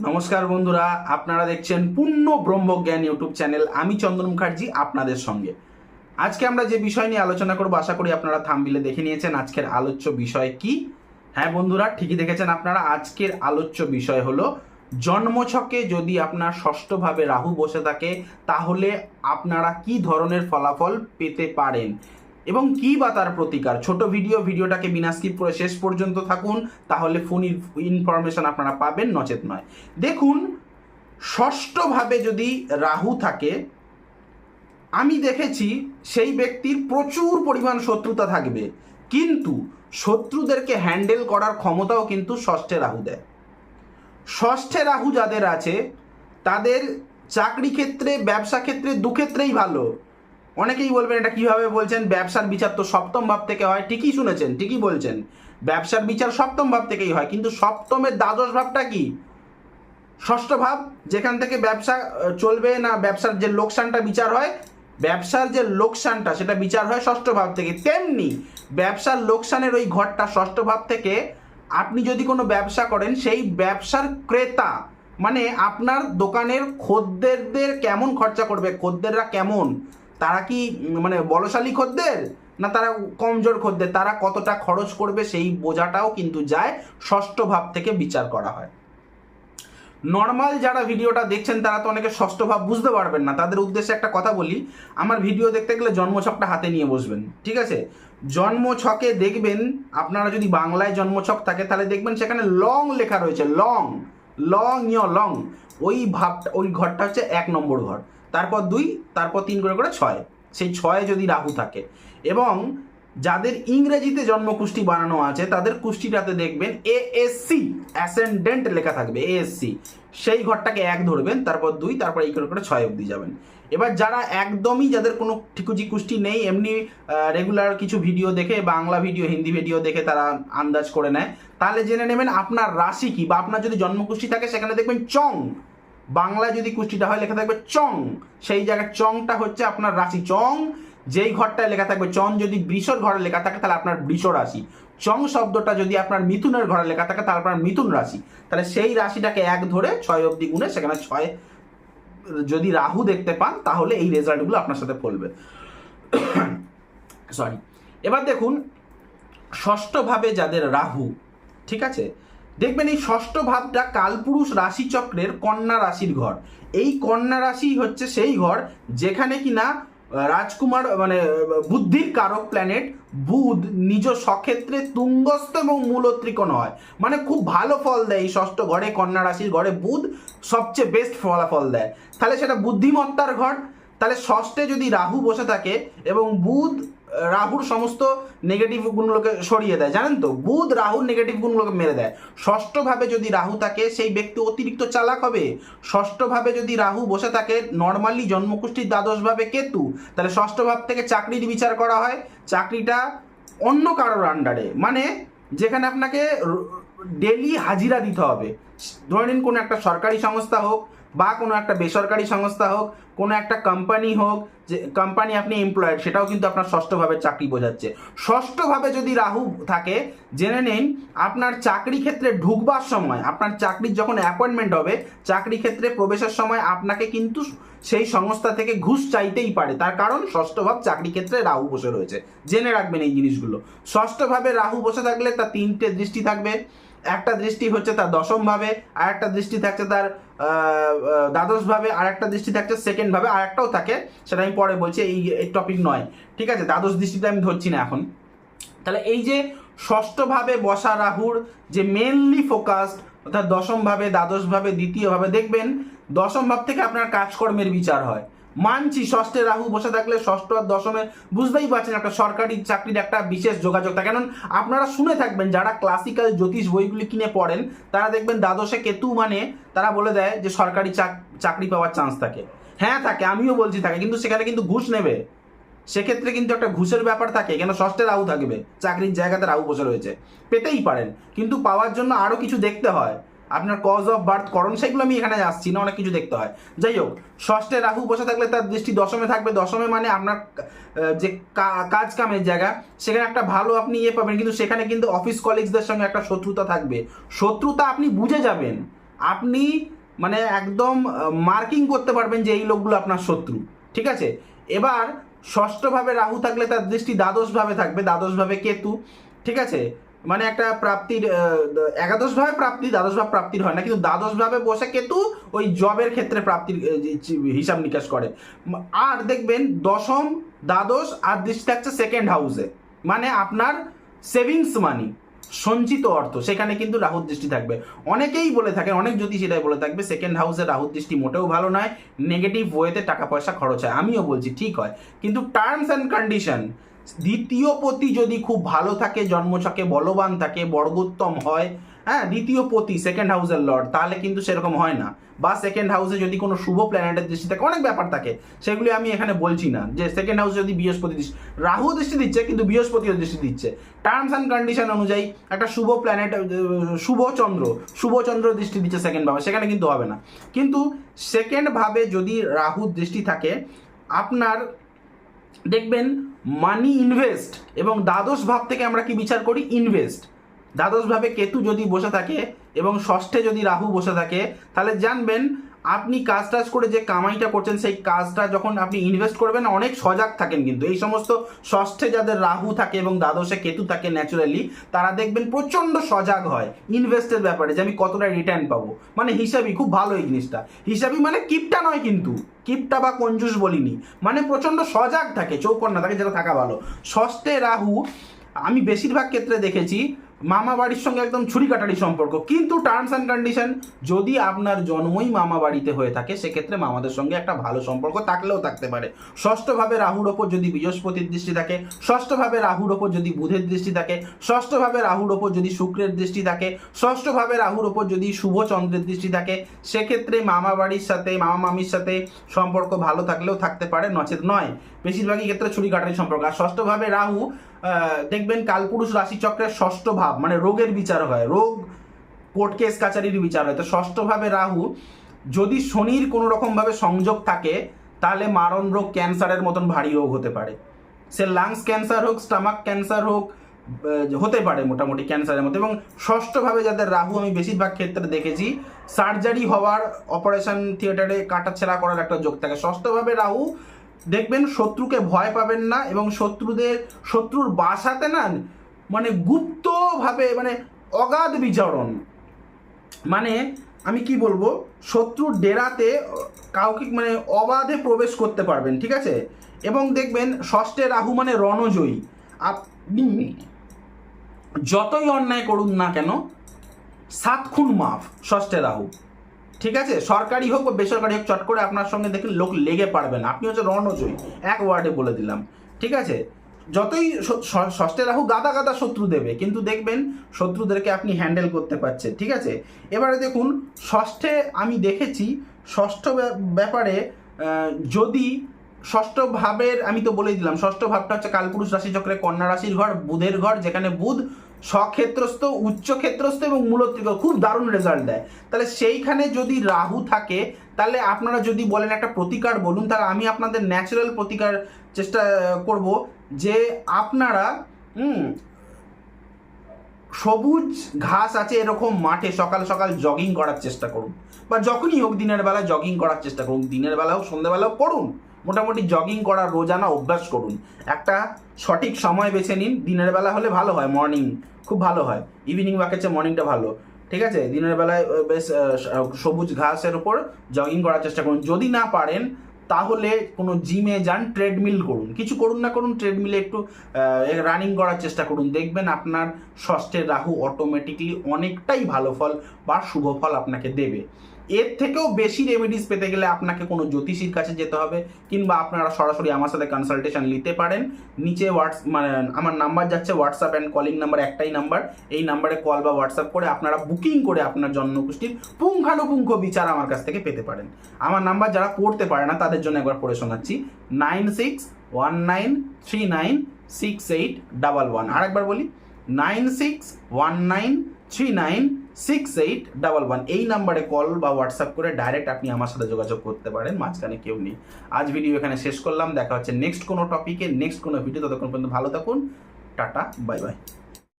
নমস্কার বন্ধুরা, আপনারা দেখছেন পূর্ণ ব্রহ্মজ্ঞান ইউটিউব চ্যানেল। আমি চন্দন মুখার্জি আপনাদের সঙ্গে। আজকে আমরা যে বিষয় নিয়ে আলোচনা করব, আশা করি আপনারা থাম্বনেলে দেখে নিয়েছেন আজকের আলোচ্য বিষয় কি। হ্যাঁ বন্ধুরা, ঠিকই দেখেছেন আপনারা। আজকের আলোচ্য বিষয় হলো জন্মছকে যদি আপনার ষষ্ঠভাবে রাহু বসে থাকে তাহলে আপনারা কি ধরনের ফলাফল পেতে পারেন এবং কি বা তার প্রতিকার। ছোট ভিডিওটাকে বিনা স্কিপ করে শেষ পর্যন্ত থাকুন, তাহলে ফুল ইনফরমেশন আপনারা পাবেন, নচেত নয়। দেখুন, ষষ্ঠভাবে যদি রাহু থাকে, আমি দেখেছি সেই ব্যক্তির প্রচুর পরিমাণ শত্রুতা থাকবে, কিন্তু শত্রুদেরকে হ্যান্ডেল করার ক্ষমতাও কিন্তু ষষ্ঠে রাহু দেয়। ষষ্ঠে রাহু যাদের আছে তাদের চাকরি ক্ষেত্রে, ব্যবসা ক্ষেত্রে, দুক্ষেত্রেই ভালো। অনেকেই বলবেন এটা কিভাবে বলছেন, ব্যবসার বিচার তো সপ্তম ভাব থেকে হয়। ঠিকই শুনেছেন, ঠিকই বলছেন, ব্যবসার বিচার সপ্তম ভাব থেকেই হয়, কিন্তু সপ্তমের দ্বাদশ ভাবটা কি? ষষ্ঠ ভাব, যেখান থেকে ব্যবসা চলবে না, ব্যবসার যে লোকসানটা বিচার হয়, ব্যবসার যে লোকসানটা সেটা বিচার হয় ষষ্ঠ ভাব থেকে। তেমনি ব্যবসার লোকসানের ওই ঘরটা ষষ্ঠ ভাব থেকে আপনি যদি কোনো ব্যবসা করেন, সেই ব্যবসার ক্রেতা মানে আপনার দোকানের খদ্দেরদের কেমন খরচা করবে, খদ্দেররা কেমন, তারা কি মানে বলশালী খদ্দের না তারা কমজোর খদ্দের, তারা কতটা খরচ করবে, সেই বোঝাটাও কিন্তু যায় ষষ্ঠ ভাব থেকে বিচার করা হয়। নর্মাল যারা ভিডিওটা দেখছেন তারা তো অনেকে ষষ্ঠ ভাব বুঝতে পারবেন না, তাদের উদ্দেশ্যে একটা কথা বলি। আমার ভিডিও দেখতে গেলে জন্মছকটা হাতে নিয়ে বসবেন, ঠিক আছে? জন্মছকে দেখবেন, আপনারা যদি বাংলায় জন্মছক থাকে তাহলে দেখবেন সেখানে লং লেখা রয়েছে, লং লং লং। ওই ভাবটা, ওই ঘরটা হচ্ছে 1 নম্বর ঘর, তারপর 2, তারপর 3 করে করে 6। সেই 6 যদি রাহু থাকে এবং যাদের ইংরেজিতে জন্মকুষ্টি বানানো আছে তাদের কুষ্টিটাতে দেখবেন এএসসি অ্যাসেন্ডেন্ট লেখা থাকবে, এএসসি। সেই ঘরটাকে 1 ধরবেন, তারপর 2, তারপর এই করে করে 6 অবধি যাবেন। এবার যারা একদমই, যাদের কোনো ঠিকুজি কুষ্টি নেই, এমনি রেগুলার কিছু ভিডিও দেখে, বাংলা ভিডিও, হিন্দি ভিডিও দেখে তারা আন্দাজ করে নেয়, তাহলে জেনে নেবেন আপনার রাশি কি। বা আপনার যদি জন্মকুষ্টি থাকে সেখানে দেখবেন চং, বাংলায় যদি কুষ্টিটা হয় লেখা থাকবে চং, সেই জায়গায় চংটা হচ্ছে আপনার রাশি। চং যেই ঘরটায় লেখা থাকবে, চং যদি বৃষর ঘরে লেখা থাকে তাহলে আপনার বৃষ রাশি। চং শব্দটা যদি আপনার মিথুনের ঘরে লেখা থাকে তাহলে আপনার মিথুন রাশি। তাহলে সেই রাশিটাকে 1 ধরে 6 অবধি গুণে সেখানে 6 যদি রাহু দেখতে পান তাহলে এই রেজাল্টগুলো আপনার সাথে ফলবে। সরি। এবার দেখুন, ষষ্ঠভাবে যাদের রাহু, ঠিক আছে, দেখবেন এই ষষ্ঠ ভাবটা কালপুরুষ রাশিচক্রের কন্যা রাশির ঘর। এই কন্যা রাশি হচ্ছে সেই ঘর যেখানে কিনা রাজকুমার মানে বুদ্ধির কারক প্ল্যানেট বুধ নিজ স্বক্ষেত্রে তুঙ্গস্থ এবং মূল ত্রিকোণ হয়, মানে খুব ভালো ফল দেয়। এই ষষ্ঠ ঘরে, কন্যা রাশির ঘরে বুধ সবচেয়ে বেস্ট ফলাফল দেয়। তাহলে সেটা বুদ্ধিমত্তার ঘর। তাহলে ষষ্ঠে যদি রাহু বসে থাকে এবং বুধ রাহুর সমস্ত নেগেটিভ গুণগুলোকে সরিয়ে দেয়, জানেন তো, বুধ রাহুর নেগেটিভ গুণগুলোকে মেরে দেয়। ষষ্ঠভাবে যদি রাহু থাকে সেই ব্যক্তি অতিরিক্ত চালাক হবে। ষষ্ঠভাবে যদি রাহু বসে থাকে, নর্মালি জন্মকুষ্ঠির দ্বাদশভাবে কেতু, তাহলে ষষ্ঠ ভাব থেকে চাকরির বিচার করা হয়। চাকরিটা অন্য কারোর আন্ডারে, মানে যেখানে আপনাকে ডেলি হাজিরা দিতে হবে। ধরে নিন কোনো একটা সরকারি সংস্থা হোক বা কোনো একটা বেসরকারি সংস্থা হোক, কোনো একটা কোম্পানি হোক, যে কোম্পানি আপনি এমপ্লয়েড, সেটাও কিন্তু আপনার ষষ্ঠভাবে চাকরি বোঝাচ্ছে। ষষ্ঠভাবে যদি রাহু থাকে, জেনে নিন আপনার চাকরি ক্ষেত্রে ঢুকবার সময়, আপনার চাকরির যখন অ্যাপয়েন্টমেন্ট হবে, চাকরি ক্ষেত্রে প্রবেশের সময় আপনাকে কিন্তু সেই সংস্থা থেকে ঘুষ চাইতেই পারে। তার কারণ ষষ্ঠভাব চাকরি ক্ষেত্রে রাহু বসে রয়েছে। জেনে রাখবেন এই জিনিসগুলো। ষষ্ঠভাবে রাহু বসে থাকলে তার 3টে দৃষ্টি থাকবে। একটা দৃষ্টি হচ্ছে তার দশম ভাবে, আর একটা দৃষ্টি থাকছে তার দ্বাদশ ভাবে, আর একটা দৃষ্টি থাকছে সেকেন্ড ভাবে, আর একটাও থাকে, সেটা আমি পরে বলছি, এই টপিক নয়, ঠিক আছে? দ্বাদশ দৃষ্টিটা আমি ধরছি না এখন। তাহলে এই যে ষষ্ঠভাবে বসা রাহুর যে মেনলি ফোকাসড, অর্থাৎ দশম ভাবে, দ্বাদশ ভাবে, দ্বিতীয় ভাবে, দেখবেন দশম ভাব থেকে আপনার কাজকর্মের বিচার হয়। মানছি ষষ্ঠে রাহু বসে থাকলে ষষ্ঠ আর দশমে বুঝতেই পারছেন একটা সরকারি চাকরির একটা বিশেষ যোগাযোগ থাকে। কারণ আপনারা শুনে থাকবেন, যারা ক্লাসিক্যাল জ্যোতিষ বইগুলি কিনে পড়েন তারা দেখবেন দ্বাদশে কেতু মানে তারা বলে দেয় যে সরকারি চাকরি পাওয়ার চান্স থাকে। হ্যাঁ থাকে, আমিও বলছি থাকে, কিন্তু সেখানে কিন্তু ঘুষ নেবে। সেক্ষেত্রে কিন্তু একটা ঘুষের ব্যাপার থাকে, কেন ষষ্ঠে রাহু থাকবে, চাকরির জায়গাতে রাহু বসে রয়েছে, পেতেই পারেন, কিন্তু পাওয়ার জন্য আরও কিছু দেখতে হয়। আপনার কজ অফ বার্থ করণ, সেগুলো আমি এখানে আসছি না, অনেক কিছু দেখতে হয়। যাই হোক, ষষ্ঠে রাহু বসে থাকলে তার দৃষ্টি দশমে থাকবে। দশমে মানে আপনার যে কাজ কামের জায়গা, সেখানে একটা ভালো আপনি পাবেন, কিন্তু সেখানে কিন্তু অফিস কলিগসদের সঙ্গে একটা শত্রুতা থাকবে। শত্রুতা আপনি বুঝে যাবেন, আপনি মানে একদম মার্কিং করতে পারবেন যে এই লোকগুলো আপনার শত্রু, ঠিক আছে। এবার ষষ্ঠভাবে রাহু থাকলে তার দৃষ্টি দ্বাদশভাবে থাকবে, দ্বাদশভাবে কেতু, ঠিক আছে। মানে একটা প্রাপ্তির একাদশভাবে প্রাপ্তি, দ্বাদশভাব প্রাপ্তির হয় না, কিন্তু দ্বাদশভাবে বসে কেতু ওই জবের ক্ষেত্রে প্রাপ্তির হিসাব নিকাশ করে। আর দেখবেন দশম, দ্বাদশ আর দৃষ্টি থাকছে সেকেন্ড হাউসে, মানে আপনার সেভিংস মানি, সঞ্চিত অর্থ, সেখানে কিন্তু রাহুর দৃষ্টি থাকবে। অনেকেই বলে থাকে, অনেক জ্যোতিষীরাই বলে থাকবে সেকেন্ড হাউসে রাহুর দৃষ্টি মোটেও ভালো নয়, নেগেটিভ ওয়েতে টাকা পয়সা খরচ হয়। আমিও বলছি ঠিক হয়, কিন্তু টার্মস অ্যান্ড কন্ডিশন, দ্বিতীয় পতি যদি খুব ভালো থাকে, জন্মছকে বলবান থাকে, বর্গোত্তম হয়, হ্যাঁ, দ্বিতীয় পতি সেকেন্ড হাউসের লর্ড, তাহলে কিন্তু সেরকম হয় না। বা সেকেন্ড হাউসে যদি কোনো শুভ প্ল্যানেটের দৃষ্টি থাকে, অনেক ব্যাপার থাকে, সেগুলি আমি এখানে বলছি না। যে সেকেন্ড হাউসে যদি বৃহস্পতি দৃষ্টি, রাহু দৃষ্টি দিচ্ছে কিন্তু বৃহস্পতিও দৃষ্টি দিচ্ছে, টার্মস অ্যান্ড কন্ডিশন অনুযায়ী একটা শুভ প্ল্যানেট, শুভ চন্দ্র দৃষ্টি দিচ্ছে সেকেন্ড ভাবে, সেখানে কিন্তু হবে না। কিন্তু সেকেন্ড ভাবে যদি রাহু দৃষ্টি থাকে, আপনার দেখবেন মানি ইনভেস্ট, এবং দ্বাদশ ভাব থেকে আমরা কি বিচার করি, ইনভেস্ট। দ্বাদশ ভাবে কেতু যদি বসে থাকে এবং ষষ্ঠে যদি রাহু বসে থাকে, তাহলে জানবেন আপনি কাজ টাজ করে যে কামাইটা করছেন, সেই কাজটা যখন আপনি ইনভেস্ট করবেন অনেক সজাগ থাকেন। কিন্তু এই সমস্ত ষষ্ঠে যাদের রাহু থাকে এবং দ্বাদশে কেতু থাকে ন্যাচুরালি, তারা দেখবেন প্রচণ্ড সজাগ হয় ইনভেস্টের ব্যাপারে, যে আমি কতটা রিটার্ন পাবো, মানে হিসাবই খুব ভালো এই জিনিসটা। হিসাবই মানে কিপটা নয়, কিন্তু কিপটা বা কঞ্জুস বলিনি, মানে প্রচণ্ড সজাগ থাকে, চৌকন্না থাকে, যেটা থাকা ভালো। ষষ্ঠে রাহু আমি বেশিরভাগ ক্ষেত্রে দেখেছি মামা বাড়ির সঙ্গে একদম ছুরি কাটারি সম্পর্ক। কিন্তু টার্মস অ্যান্ড কন্ডিশন, যদি আপনার জন্মই মামা বাড়িতে হয়ে থাকে, সেক্ষেত্রে মামাদের সঙ্গে একটা ভালো সম্পর্ক থাকলেও থাকতে পারে। ষষ্ঠভাবে রাহুর ওপর যদি বৃহস্পতির দৃষ্টি থাকে, ষষ্ঠভাবে রাহুর ওপর যদি বুধের দৃষ্টি থাকে, ষষ্ঠভাবে রাহুর ওপর যদি শুক্রের দৃষ্টি থাকে, ষষ্ঠভাবে রাহুর ওপর যদি শুভ চন্দ্রের দৃষ্টি থাকে, সেক্ষেত্রে মামা বাড়ির সাথে, মামা মামির সাথে সম্পর্ক ভালো থাকলেও থাকতে পারে, নচেত নয়। বেশিরভাগই ক্ষেত্রে ছুরি কাটারি সম্পর্ক। আর ষষ্ঠভাবে রাহু দেখবেন কালপুরুষ রাশিচক্রের ষষ্ঠ ভাব, মানে রোগের বিচার হয়, রোগ, কোর্ট কেস কাচারির বিচার হয়। তো ষষ্ঠভাবে রাহু যদি শনির কোনো রকমভাবে সংযোগ থাকে, তাহলে মারণ রোগ, ক্যান্সারের মতন ভারী রোগ হতে পারে। সে লাংস ক্যান্সার হোক, স্টামাক ক্যান্সার হোক, হতে পারে মোটামুটি ক্যান্সারের মতো। এবং ষষ্ঠভাবে যাদের রাহু আমি বেশিরভাগ ক্ষেত্রে দেখেছি সার্জারি হওয়ার, অপারেশন থিয়েটারে কাটাছেঁড়া করার একটা যোগ থাকে। ষষ্ঠভাবে রাহু দেখবেন শত্রুকে ভয় পাবেন না, এবং শত্রুর বাসাতে না, মানে গুপ্তভাবে, মানে অগাধ বিচরণ, মানে আমি কি বলবো, শত্রুর ডেরাতে কাউকে মানে অবাধে প্রবেশ করতে পারবেন, ঠিক আছে। এবং দেখবেন ষষ্ঠে রাহু মানে রণজয়ী। আপনি যতই অন্যায় করুন না কেন, 7 খুন মাফ ষষ্ঠে রাহু, ঠিক আছে। সরকারি হোক বা বেসরকারি হোক, চট করে আপনার সঙ্গে দেখুন লোক লেগে পারবে না, আপনি হচ্ছে রণজয়ী, এক ওয়ার্ডে বলে দিলাম, ঠিক আছে। যতই ষষ্ঠে রাহু গাদা গাদা শত্রু দেবে, কিন্তু দেখবেন শত্রুদেরকে আপনি হ্যান্ডেল করতে পারছেন, ঠিক আছে। এবারে দেখুন ষষ্ঠে আমি দেখেছি, ষষ্ঠ ব্যাপারে যদি ষষ্ঠ ভাবের, আমি তো বলেই দিলাম, ষষ্ঠ ভাবটা হচ্ছে কালপুরুষ রাশিচক্রে কন্যা রাশির ঘর, বুধের ঘর, যেখানে বুধ স্বক্ষেত্রস্থ, উচ্চ ক্ষেত্রস্থ এবং মূলত্রিক, খুব দারুণ রেজাল্ট দেয়। তাহলে সেইখানে যদি রাহু থাকে, তাহলে আপনারা যদি বলেন একটা প্রতিকার বলুন, তাহলে আমি আপনাদের ন্যাচারাল প্রতিকার চেষ্টা করব, যে আপনারা সবুজ ঘাস আছে এরকম মাঠে সকাল সকাল জগিং করার চেষ্টা করুন, বা যখনই হোক দিনের বেলা জগিং করার চেষ্টা করুন, দিনের বেলা হোক সন্ধ্যেবেলাও করুন, মোটামুটি জগিং করার রোজানা অভ্যাস করুন। একটা সঠিক সময় বেছে নিন, দিনের বেলা হলে ভালো হয়, মর্নিং খুব ভালো হয়, ইভিনিং ওয়াকের চেয়ে মর্নিংটা ভালো, ঠিক আছে। দিনের বেলায় বেশ সবুজ ঘাসের উপর জগিং করার চেষ্টা করুন। যদি না পারেন তাহলে কোনো জিমে যান, ট্রেডমিল করুন, কিছু করুন না করুন, ট্রেডমিলে একটু রানিং করার চেষ্টা করুন, দেখবেন আপনার ষষ্ঠের রাহু অটোমেটিকলি অনেকটাই ভালো ফল বা শুভ ফল আপনাকে দেবে। এর থেকেও বেশি রেমেডিস পেতে গেলে আপনাকে কোনো জ্যোতিষীর কাছে যেতে হবে, কিংবা আপনারা সরাসরি আমার সাথে কনসালটেশন নিতে পারেন। নিচে মানে আমার নাম্বার যাচ্ছে, হোয়াটসঅ্যাপ অ্যান্ড কলিং নাম্বার, একটাই নাম্বার, এই নাম্বারে কল বা হোয়াটসঅ্যাপ করে আপনারা বুকিং করে আপনার জন্মকুষ্ঠির পুঙ্খানুপুঙ্খ বিচার আমার কাছ থেকে পেতে পারেন। আমার নাম্বার যারা পড়তে পারে না তাদের জন্য একবার পড়ে শোনাচ্ছি, 9619396811। আরেকবার বলি, 9619396811। এই নাম্বারে কল বা হোয়াটসঅ্যাপ করে ডাইরেক্ট আপনি আমার সাথে যোগাযোগ করতে পারেন, মাঝখানে কেউ নেই। আজ ভিডিও এখানে শেষ করলাম, দেখা হচ্ছে নেক্সট কোনো টপিকে, নেক্সট কোনো ভিডিও। ততক্ষণ পর্যন্ত ভালো থাকুন, টাটা, বাই বাই।